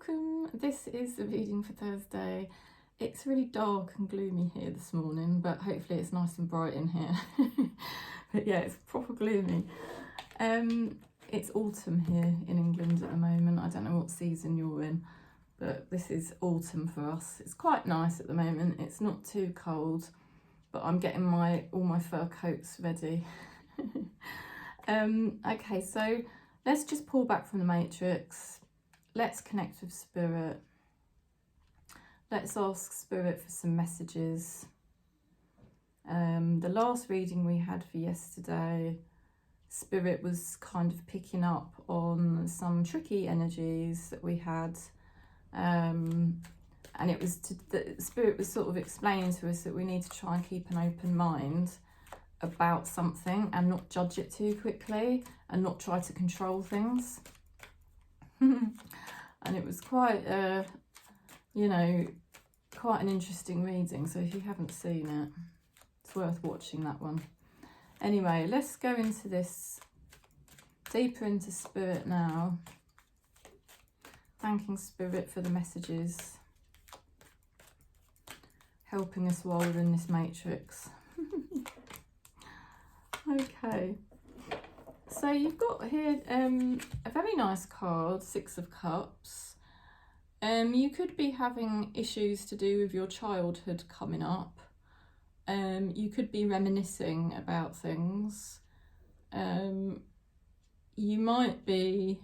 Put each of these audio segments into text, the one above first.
welcome. This is the reading for Thursday. It's really dark and gloomy here this morning, but hopefully it's nice and bright in here. But yeah, it's proper gloomy. It's autumn here in England at the moment. I don't know what season you're in, but this is autumn for us. It's quite nice at the moment. It's not too cold, but I'm getting all my fur coats ready. Okay, so let's just pull back from the matrix. Let's connect with Spirit. Let's ask Spirit for some messages. The last reading we had for yesterday, Spirit was kind of picking up on some tricky energies that we had. And it was the Spirit was sort of explaining to us that we need to try and keep an open mind about something and not judge it too quickly and not try to control things. And it was quite quite an interesting reading, so if you haven't seen it, it's worth watching that one. Anyway, let's go into this, deeper into Spirit now, thanking Spirit for the messages, helping us while we're in this matrix. Okay, so you've got here a very nice card, Six of Cups. You could be having issues to do with your childhood coming up. You could be reminiscing about things. You might be,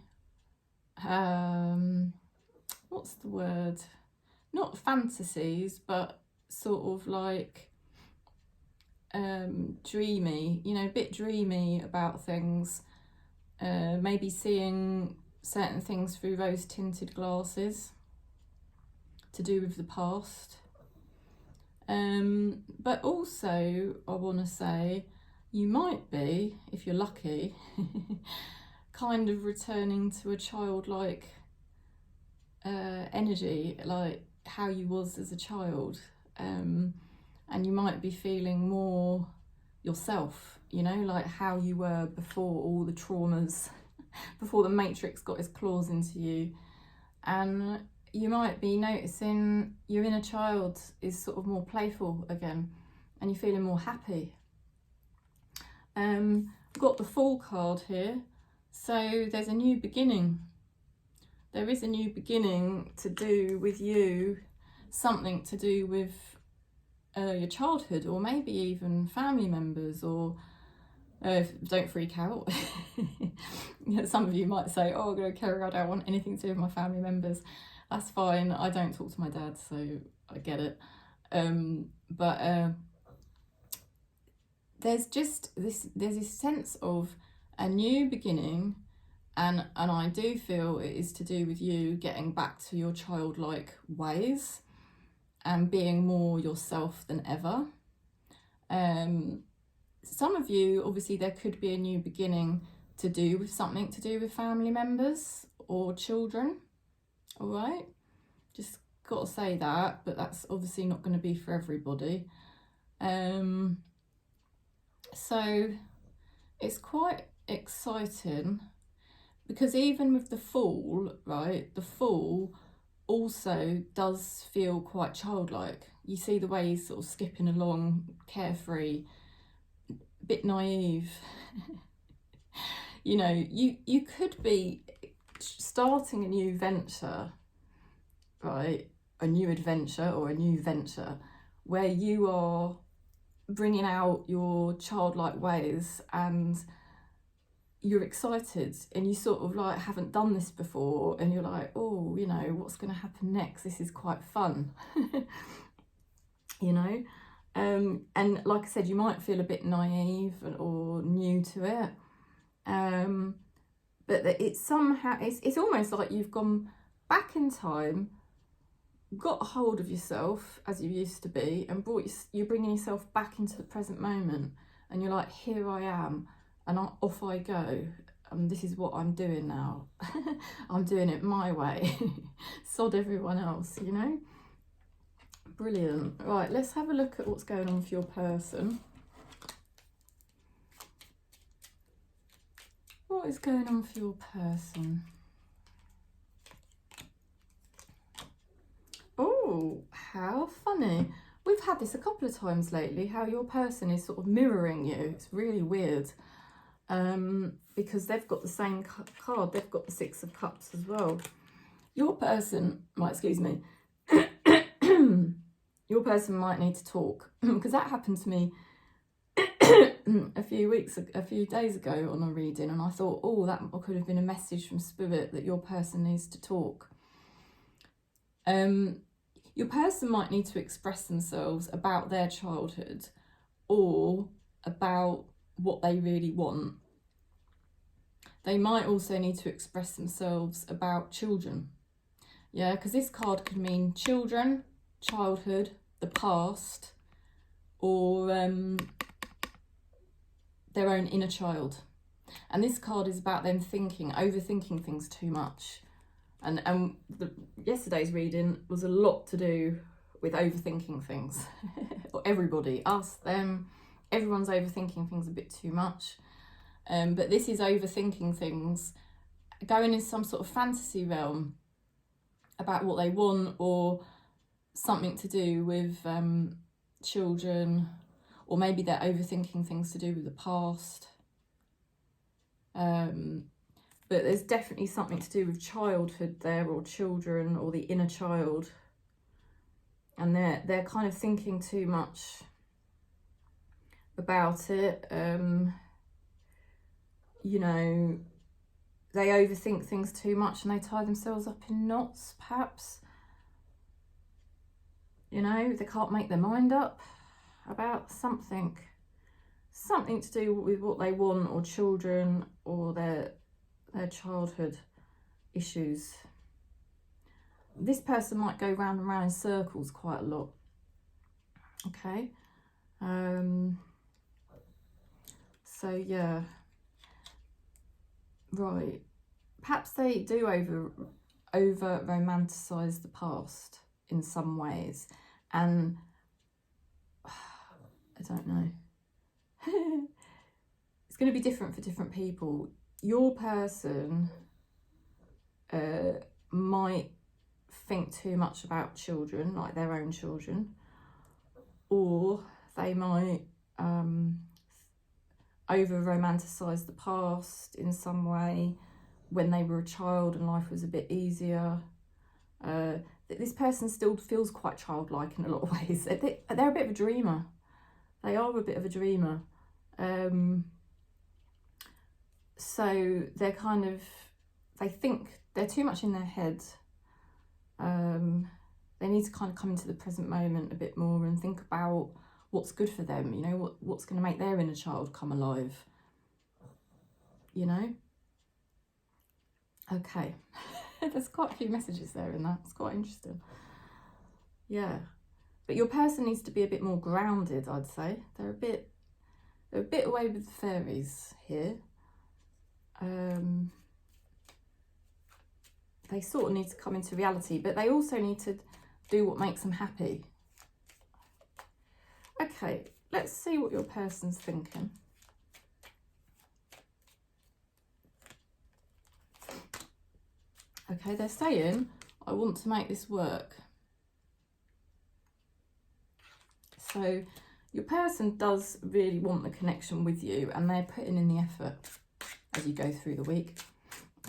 what's the word? Not fantasies, but sort of like dreamy, a bit dreamy about things. Maybe seeing certain things through rose-tinted glasses to do with the past. But also, I want to say, you might be, if you're lucky, kind of returning to a childlike energy, like how you was as a child. And you might be feeling more yourself, like how you were before all the traumas, before the matrix got its claws into you. And you might be noticing your inner child is sort of more playful again, and you're feeling more happy. I've got the Fool card here, so there's a new beginning. There is a new beginning to do with you, something to do with your childhood, or maybe even family members, or don't freak out. Some of you might say, oh, Kerry, I don't want anything to do with my family members. That's fine. I don't talk to my dad, so I get it. But there's this sense of a new beginning, and I do feel it is to do with you getting back to your childlike ways and being more yourself than ever. Some of you, obviously, there could be a new beginning to do with something to do with family members or children. All right, just got to say that, but that's obviously not going to be for everybody. So it's quite exciting, because even with the Fool, right, the Fool also does feel quite childlike. You see the way he's sort of skipping along, carefree, a bit naive. You could be starting a new venture, right? A new adventure or a new venture where you are bringing out your childlike ways, and you're excited, and you sort of like haven't done this before, and you're like, oh, what's going to happen next? This is quite fun. And like I said, you might feel a bit naive or new to it, but it's somehow it's almost like you've gone back in time, got a hold of yourself as you used to be, and you're bringing yourself back into the present moment, and you're like, here I am, and off I go. This is what I'm doing now. I'm doing it my way. Sod everyone else, Brilliant. Right, let's have a look at what's going on for your person. What is going on for your person? funny. We've had this a couple of times lately, how your person is sort of mirroring you. It's really weird. Because they've got the same card. They've got the Six of Cups as well. Your person, excuse me, your person might need to talk, because that happened to me a few days ago on a reading, and I thought, oh, that could have been a message from Spirit that your person needs to talk. Your person might need to express themselves about their childhood or about what they really want. They might also need to express themselves about children. Yeah, because this card could mean children, childhood, the past, or their own inner child. And this card is about them overthinking things too much. And yesterday's reading was a lot to do with overthinking things. Or everybody, us, them, everyone's overthinking things a bit too much. But this is overthinking things, going in some sort of fantasy realm about what they want, or something to do with children, or maybe they're overthinking things to do with the past. But there's definitely something to do with childhood there, or children, or the inner child. And they're kind of thinking too much about it. You know, they overthink things too much and they tie themselves up in knots, perhaps. You know, they can't make their mind up about something to do with what they want, or children, or their childhood issues. This person might go round and round in circles quite a lot. Okay. So yeah. Right. Perhaps they do over romanticize the past in some ways, and I don't know. It's going to be different for different people. Your person might think too much about children, like their own children, or they might over romanticize the past in some way, when they were a child and life was a bit easier. This person still feels quite childlike in a lot of ways. They're a bit of a dreamer. They are a bit of a dreamer. So they're they think they're too much in their head. They need to kind of come into the present moment a bit more and think about what's good for them, you know, what's going to make their inner child come alive, you know? Okay. There's quite a few messages there in that. It's quite interesting. Yeah. But your person needs to be a bit more grounded, I'd say. They're a bit away with the fairies here. They sort of need to come into reality, but they also need to do what makes them happy. Okay, let's see what your person's thinking. Okay, they're saying, I want to make this work. So your person does really want the connection with you, and they're putting in the effort as you go through the week.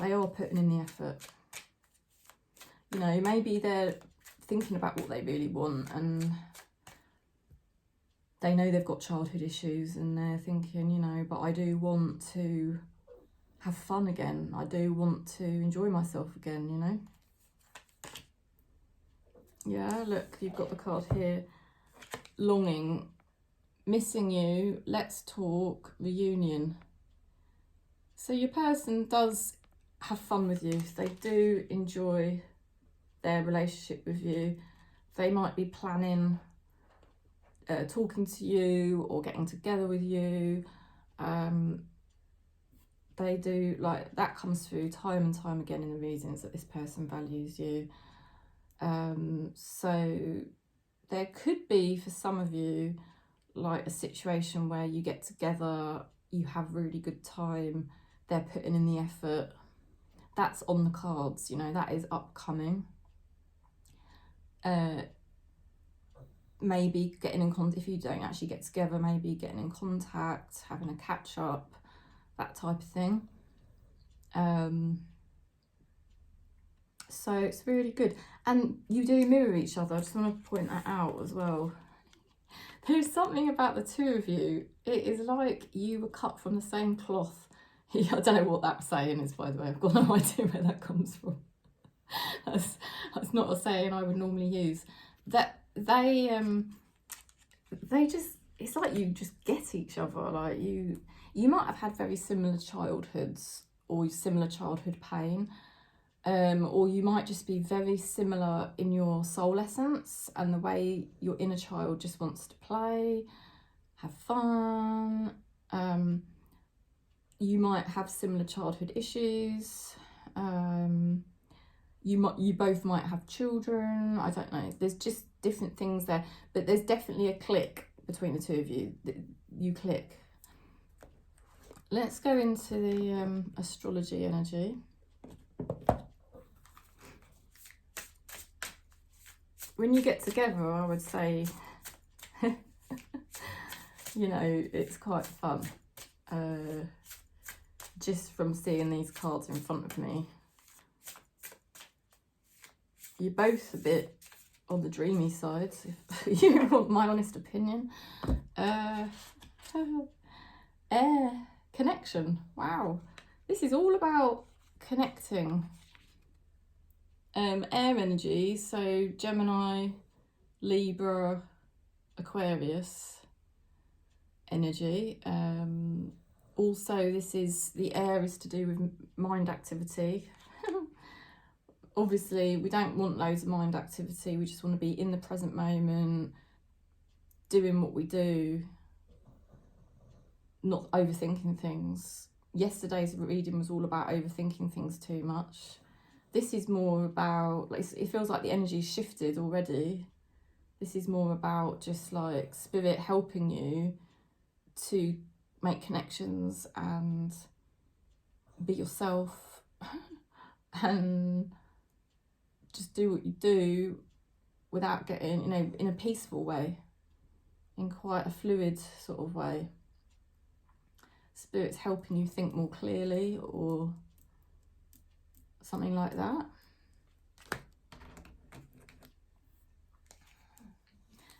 They are putting in the effort. You know, maybe they're thinking about what they really want, and they know they've got childhood issues, and they're thinking, you know, but I do want to have fun again. I do want to enjoy myself again, you know. Yeah, look, you've got the card here. Longing, missing you, let's talk, reunion. So your person does have fun with you. They do enjoy their relationship with you. They might be planning talking to you or getting together with you. They do, like, that comes through time and time again in the readings, that this person values you. So there could be, for some of you, like a situation where you get together, you have really good time, they're putting in the effort. That's on the cards, you know, that is upcoming. maybe getting in contact, if you don't actually get together, maybe getting in contact, having a catch up, that type of thing. So it's really good. And you do mirror each other. I just want to point that out as well. There's something about the two of you. It is like you were cut from the same cloth. I don't know what that saying is, by the way. I've got no idea where that comes from. That's not a saying I would normally use. That they just, it's like you just get each other. Like you might have had very similar childhoods or similar childhood pain. Or you might just be very similar in your soul essence and the way your inner child just wants to play, have fun. You might have similar childhood issues. You both might have children. I don't know. There's just different things there, but there's definitely a click between the two of you. You click. Let's go into the astrology energy. When you get together, I would say, you know, it's quite fun. Just from seeing these cards in front of me. You're both a bit on the dreamy side, if you want my honest opinion. Air connection. Wow. This is all about connecting. Air energy, so Gemini, Libra, Aquarius energy. Also, this is, the air is to do with mind activity. Obviously, we don't want loads of mind activity. We just want to be in the present moment, doing what we do, not overthinking things. Yesterday's reading was all about overthinking things too much. This is more about, like, it feels like the energy's shifted already. This is more about just like spirit helping you to make connections and be yourself and just do what you do without getting, you know, in a peaceful way, in quite a fluid sort of way. Spirit's helping you think more clearly or something like that.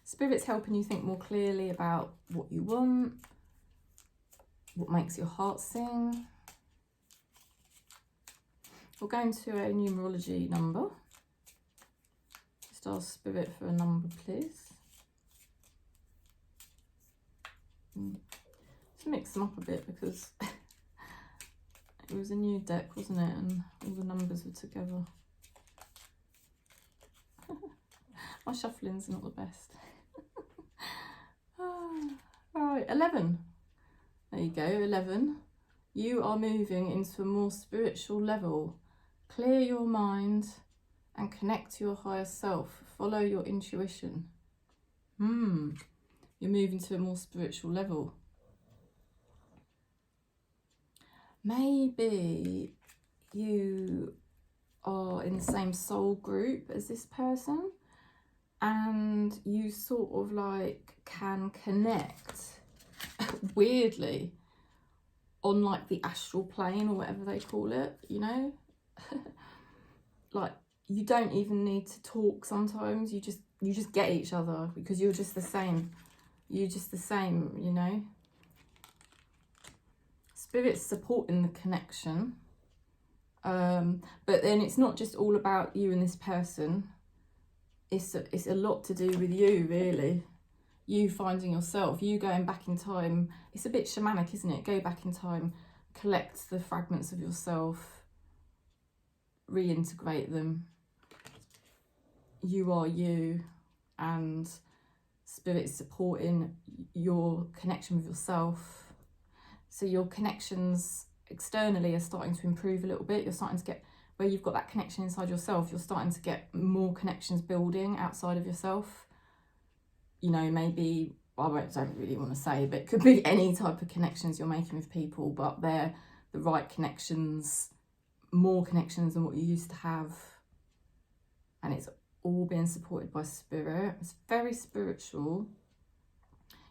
Spirit's helping you think more clearly about what you want, what makes your heart sing. We'll go into a numerology number. Just ask Spirit for a number, please. Let's mix them up a bit because it was a new deck, wasn't it? And all the numbers were together. My shuffling's not the best. Alright, 11. There you go, 11. You are moving into a more spiritual level. Clear your mind and connect to your higher self. Follow your intuition. You're moving to a more spiritual level. Maybe you are in the same soul group as this person and you sort of like can connect weirdly on like the astral plane or whatever they call it, you know. Like you don't even need to talk sometimes. You just get each other because you're just the same. You're just the same, you know. Spirit's supporting the connection. But then it's not just all about you and this person. It's a lot to do with you, really. You finding yourself, you going back in time. It's a bit shamanic, isn't it? Go back in time, collect the fragments of yourself, reintegrate them. You are you, and Spirit's supporting your connection with yourself. So your connections externally are starting to improve a little bit. You're starting to get, where you've got that connection inside yourself, you're starting to get more connections building outside of yourself. You know, maybe, I don't really want to say, but it could be any type of connections you're making with people, but they're the right connections, more connections than what you used to have. And it's all being supported by spirit. It's very spiritual.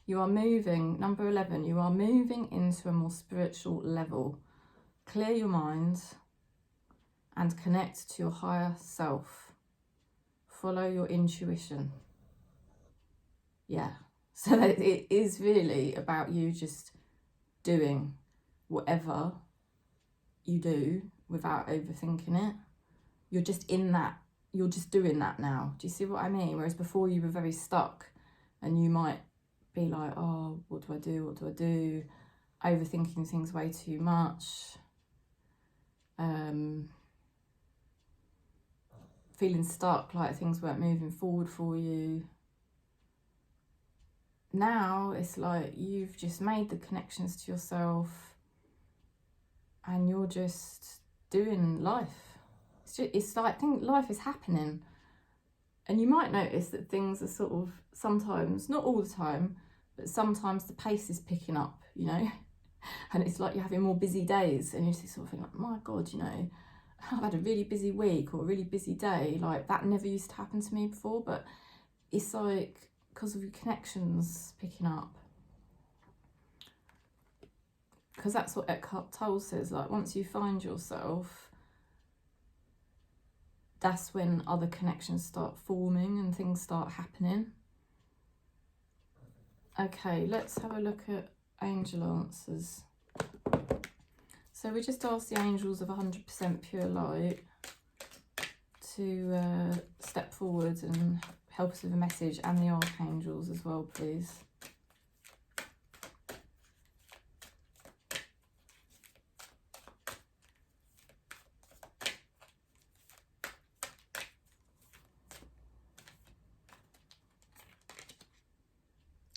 You are moving, number 11, you are moving into a more spiritual level. Clear your mind and connect to your higher self. Follow your intuition. Yeah, so it is really about you just doing whatever you do without overthinking it. You're just in that, you're just doing that now. Do you see what I mean? Whereas before you were very stuck and you might be like, oh, what do I do? What do I do? Overthinking things way too much. Feeling stuck, like things weren't moving forward for you. Now it's like you've just made the connections to yourself and you're just doing life. It's like, I think life is happening. And you might notice that things are sort of sometimes, not all the time, but sometimes the pace is picking up, you know? And it's like you're having more busy days and you just sort of think like, my God, you know, I've had a really busy week or a really busy day. Like that never used to happen to me before, but it's like because of your connections picking up. Because that's what Eckhart Tolle says, like once you find yourself, that's when other connections start forming and things start happening. Okay, let's have a look at angel answers. So we just asked the angels of 100% pure light to step forward and help us with a message, and the archangels as well, please.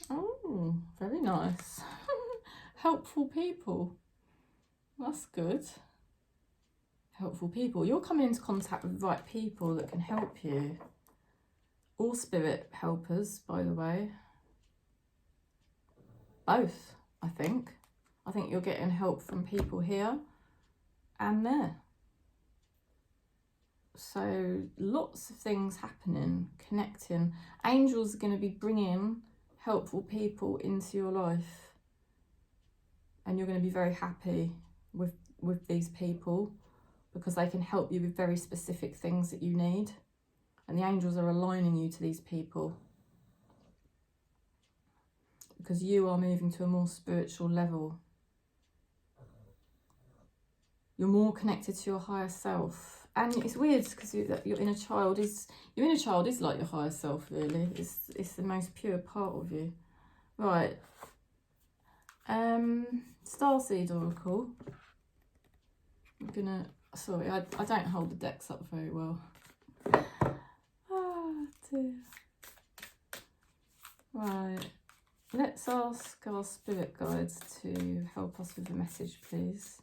Oh, very nice. Helpful people. That's good. Helpful people. You're coming into contact with the right people that can help you. All spirit helpers, by the way. Both, I think. I think you're getting help from people here and there. So lots of things happening, connecting. Angels are going to be bringing helpful people into your life. And you're going to be very happy with these people because they can help you with very specific things that you need. And the angels are aligning you to these people because you are moving to a more spiritual level. You're more connected to your higher self. And it's weird because your inner child is like your higher self, really. It's the most pure part of you. Right. Starseed Oracle. I'm gonna, sorry, I don't hold the decks up very well. Oh dear. Right, let's ask our spirit guides to help us with a message, please.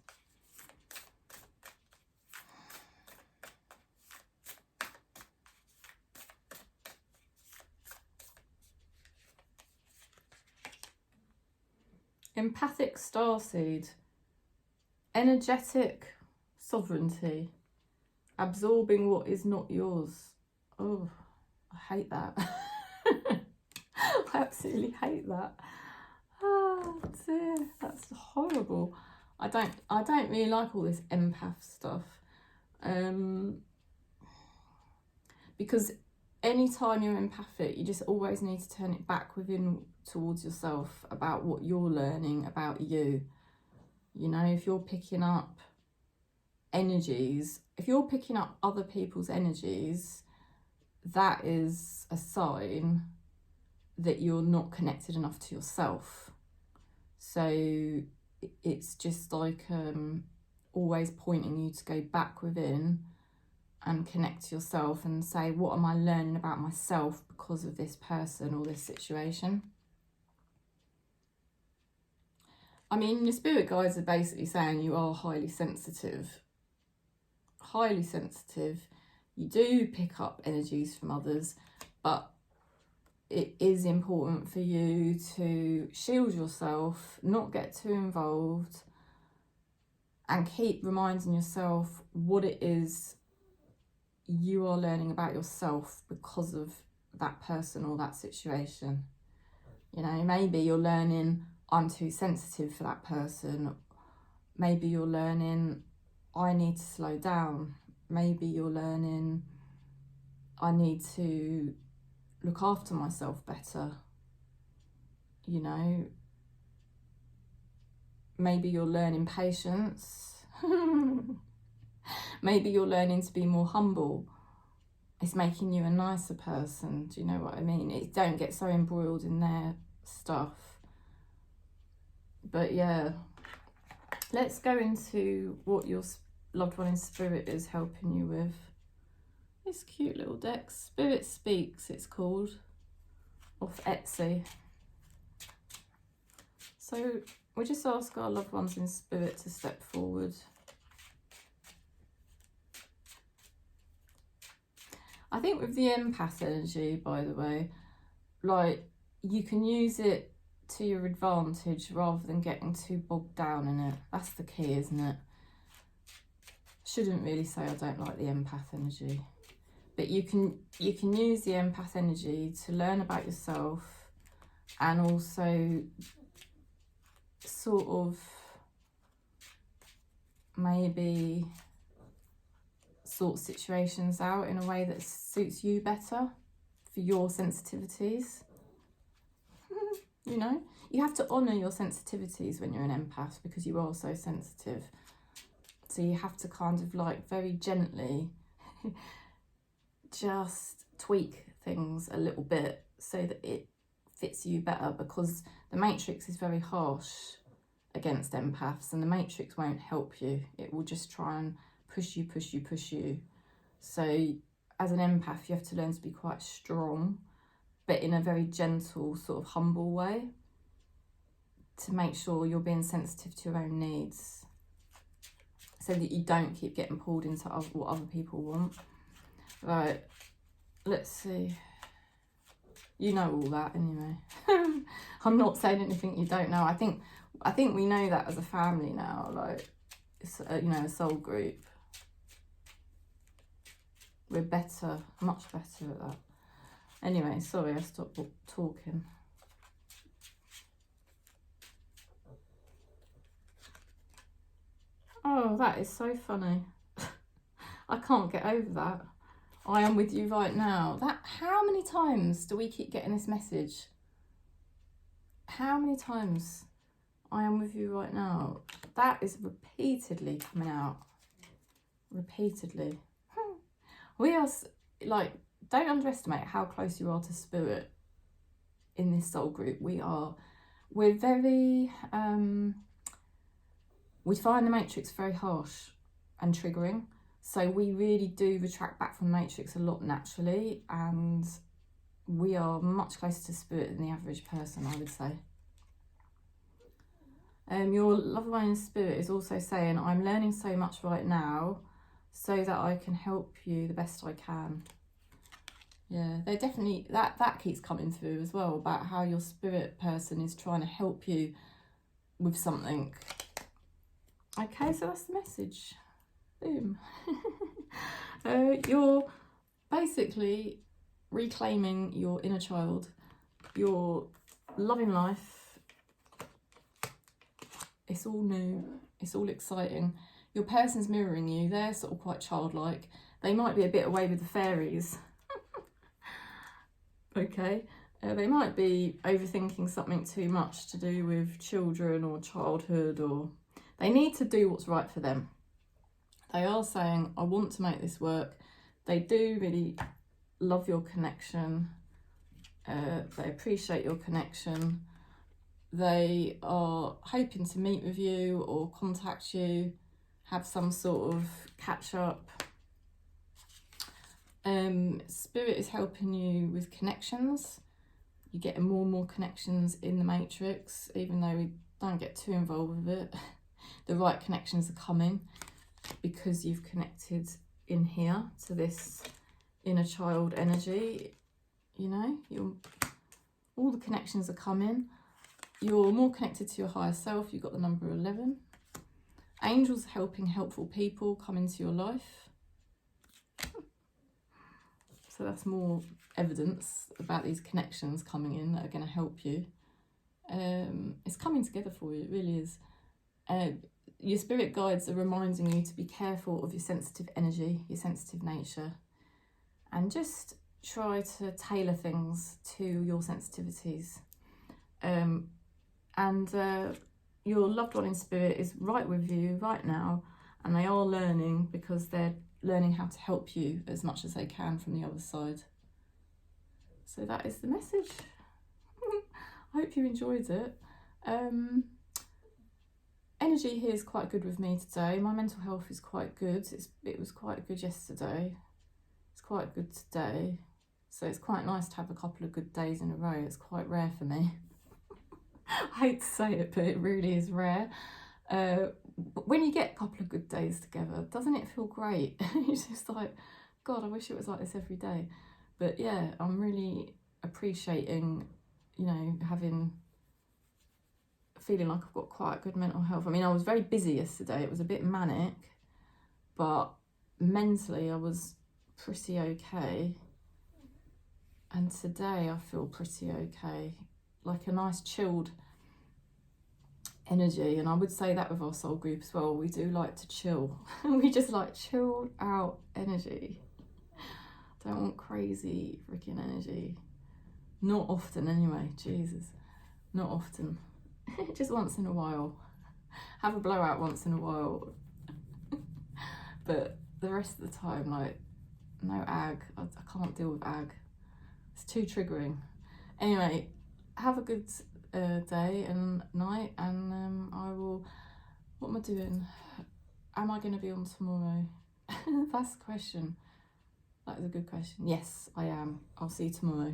Empathic starseed. Energetic sovereignty. Absorbing what is not yours. Oh, I hate that. I absolutely hate that. Oh dear, that's horrible. I don't really like all this empath stuff. Because anytime you're empathic, you just always need to turn it back within towards yourself about what you're learning about you. You know, if you're picking up energies, if you're picking up other people's energies, that is a sign that you're not connected enough to yourself. So it's just like always pointing you to go back within and connect to yourself and say, what am I learning about myself because of this person or this situation? I mean, your spirit guides are basically saying you are highly sensitive. Highly sensitive. You do pick up energies from others, but it is important for you to shield yourself, not get too involved, and keep reminding yourself what it is you are learning about yourself because of that person or that situation. You know, maybe you're learning, I'm too sensitive for that person. Maybe you're learning, I need to slow down. Maybe you're learning, I need to look after myself better. You know, maybe you're learning patience. Maybe you're learning to be more humble. It's making you a nicer person. Do you know what I mean? Don't get so embroiled in their stuff. But yeah, let's go into what your loved one in spirit is helping you with. This cute little deck, Spirit Speaks, it's called, off Etsy. So we just ask our loved ones in spirit to step forward. I think with the empath energy, by the way, like, you can use it to your advantage rather than getting too bogged down in it. That's the key, isn't it? Shouldn't really say I don't like the empath energy, but you can use the empath energy to learn about yourself and also sort of maybe sort situations out in a way that suits you better for your sensitivities. You know, you have to honour your sensitivities when you're an empath because you are so sensitive. So you have to kind of like very gently just tweak things a little bit so that it fits you better, because the matrix is very harsh against empaths and the matrix won't help you. It will just try and push you. So as an empath, you have to learn to be quite strong, but in a very gentle, sort of humble way, to make sure you're being sensitive to your own needs so that you don't keep getting pulled into what other people want. Right, let's see. You know all that anyway. I'm not saying anything you don't know. I think we know that as a family now, like, it's, you know, a soul group. We're better, much better at that. Anyway, sorry, I stopped talking. Oh, that is so funny. I can't get over that. I am with you right now. How many times do we keep getting this message? How many times? I am with you right now. That is repeatedly coming out. Repeatedly. We are, like, don't underestimate how close you are to spirit in this soul group. We're very, we find the matrix very harsh and triggering. So we really do retract back from the matrix a lot naturally, and we are much closer to spirit than the average person, I would say. Your loved one in spirit is also saying, I'm learning so much right now so that I can help you the best I can. Yeah, they're definitely, that keeps coming through as well, about how your spirit person is trying to help you with something. Okay, so that's the message. Boom. You're basically reclaiming your inner child. You're loving life. It's all new. It's all exciting. Your person's mirroring you. They're sort of quite childlike. They might be a bit away with the fairies. Okay. They might be overthinking something too much to do with children or childhood, or they need to do what's right for them. They are saying, I want to make this work. They do really love your connection. They appreciate your connection. They are hoping to meet with you or contact you, have some sort of catch up. Spirit is helping you with connections. You're getting more and more connections in the matrix, even though we don't get too involved with it. The right connections are coming because you've connected in here to this inner child energy. You know, all the connections are coming. You're more connected to your higher self. You've got the number 11. Angels helping helpful people come into your life. So that's more evidence about these connections coming in that are going to help you. It's coming together for you, it really is. Your spirit guides are reminding you to be careful of your sensitive energy, your sensitive nature, and just try to tailor things to your sensitivities. Your loved one in spirit is right with you right now, and they are learning, because they're learning how to help you as much as they can from the other side. So that is the message. I hope you enjoyed it. Energy here is quite good with me today. My mental health is quite good. It was quite good yesterday. It's quite good today. So it's quite nice to have a couple of good days in a row. It's quite rare for me. I hate to say it, but it really is rare. When you get a couple of good days together, doesn't it feel great? You're just like, God, I wish it was like this every day. But yeah, I'm really appreciating, you know, feeling like I've got quite good mental health. I mean, I was very busy yesterday. It was a bit manic, but mentally I was pretty okay. And today I feel pretty okay, like a nice chilled energy. And I would say that with our soul group as well. We do like to chill. We just like chilled out energy. Don't want crazy freaking energy. Not often anyway, Jesus. Not often. Just once in a while. Have a blowout once in a while. But the rest of the time, like, no ag. I can't deal with ag. It's too triggering. Anyway, have a good day and night, and I will... What am I doing? Am I going to be on tomorrow? That's the question. That is a good question. Yes, I am. I'll see you tomorrow.